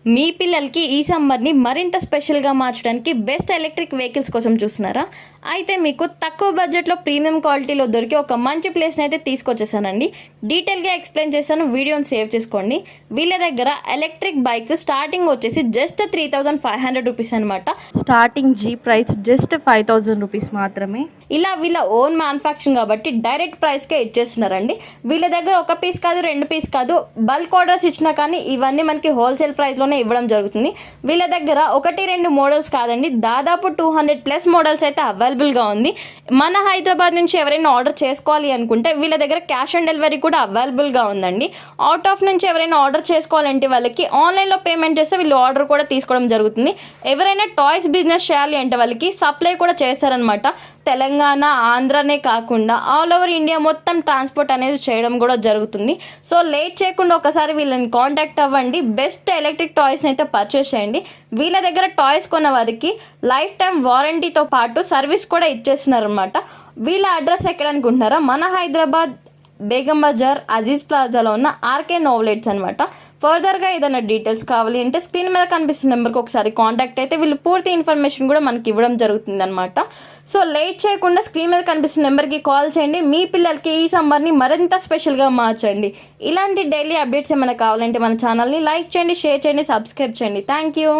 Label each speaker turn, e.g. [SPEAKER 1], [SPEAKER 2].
[SPEAKER 1] మీ పిల్లలకి ఈ సమ్మర్ని మరింత స్పెషల్గా మార్చడానికి బెస్ట్ ఎలక్ట్రిక్ వెహికల్స్ కోసం చూస్తున్నారా? అయితే మీకు తక్కువ బడ్జెట్లో ప్రీమియం క్వాలిటీలో దొరికే ఒక మంచి ప్లేస్ని అయితే తీసుకొచ్చేసానండి. డీటెయిల్గా ఎక్స్ప్లెయిన్ చేస్తాను, వీడియోని సేవ్ చేసుకోండి. వీళ్ళ దగ్గర ఎలక్ట్రిక్ బైక్స్ స్టార్టింగ్ వచ్చేసి జస్ట్ 3500 రూపీస్ అనమాట. స్టార్టింగ్ జీ ప్రైస్ జస్ట్ 5000 రూపీస్ మాత్రమే. ఇలా వీళ్ళ ఓన్ మ్యానుఫ్యాక్చరింగ్ కాబట్టి డైరెక్ట్ ప్రైస్కే ఇచ్చేస్తున్నారండి. వీళ్ళ దగ్గర ఒక పీస్ కాదు, 2 పీస్ కాదు, బల్క్ ఆర్డర్స్ ఇచ్చినా కానీ ఇవన్నీ మనకి హోల్సేల్ ప్రైస్లోనే ఇవ్వడం జరుగుతుంది. వీళ్ళ దగ్గర 1-2 మోడల్స్ కాదండి, దాదాపు 200+ మోడల్స్ అయితే అవైలబుల్గా ఉంది. మన హైదరాబాద్ నుంచి ఎవరైనా ఆర్డర్ చేసుకోవాలి అనుకుంటే వీళ్ళ దగ్గర క్యాష్ ఆన్ డెలివరీ కూడా అవైలబుల్గా ఉందండి. అవుట్ ఆఫ్ నుంచి ఎవరైనా ఆర్డర్ చేసుకోవాలంటే వాళ్ళకి ఆన్లైన్లో పేమెంట్ చేస్తే వీళ్ళు ఆర్డర్ కూడా తీసుకోవడం జరుగుతుంది. ఎవరైనా టాయ్స్ బిజినెస్ చేయాలి అంటే వాళ్ళకి సప్లై కూడా చేస్తారనమాట. తెలంగాణ, ఆంధ్రానే కాకుండా ఆల్ ఓవర్ ఇండియా మొత్తం ట్రాన్స్పోర్ట్ అనేది చేయడం కూడా జరుగుతుంది. సో లేట్ చేయకుండా ఒకసారి వీళ్ళని కాంటాక్ట్ అవ్వండి. బెస్ట్ ఎలక్ట్రిక్ టాయ్స్ని అయితే పర్చేస్ చేయండి. వీళ్ళ దగ్గర టాయ్స్ కొన్న వారికి లైఫ్ టైం వారంటీతో పాటు సర్వీస్ కూడా ఇచ్చేస్తున్నారు అనమాట. వీళ్ళ అడ్రస్ ఎక్కడ అనుకుంటున్నారా? మన హైదరాబాద్ బేగం బజార్ అజీజ్ ప్లాజాలో ఉన్న ఆర్కే నోవెలెట్స్ అనమాట. ఫర్దర్గా ఏదైనా డీటెయిల్స్ కావాలి అంటే స్క్రీన్ మీద కనిపిస్తున్న నెంబర్కి ఒకసారి కాంటాక్ట్ అయితే వీళ్ళు పూర్తి ఇన్ఫర్మేషన్ కూడా మనకి ఇవ్వడం జరుగుతుంది అనమాట. సో లేట్ చేయకుండా స్క్రీన్ మీద కనిపిస్తున్న నెంబర్కి కాల్ చేయండి. మీ పిల్లలకి ఈ సమ్మర్ని మరింత స్పెషల్గా మార్చండి. ఇలాంటి డైలీ అప్డేట్స్ ఏమైనా కావాలంటే మన ఛానల్ని లైక్ చేయండి, షేర్ చేయండి, సబ్స్క్రైబ్ చేయండి. Thank you.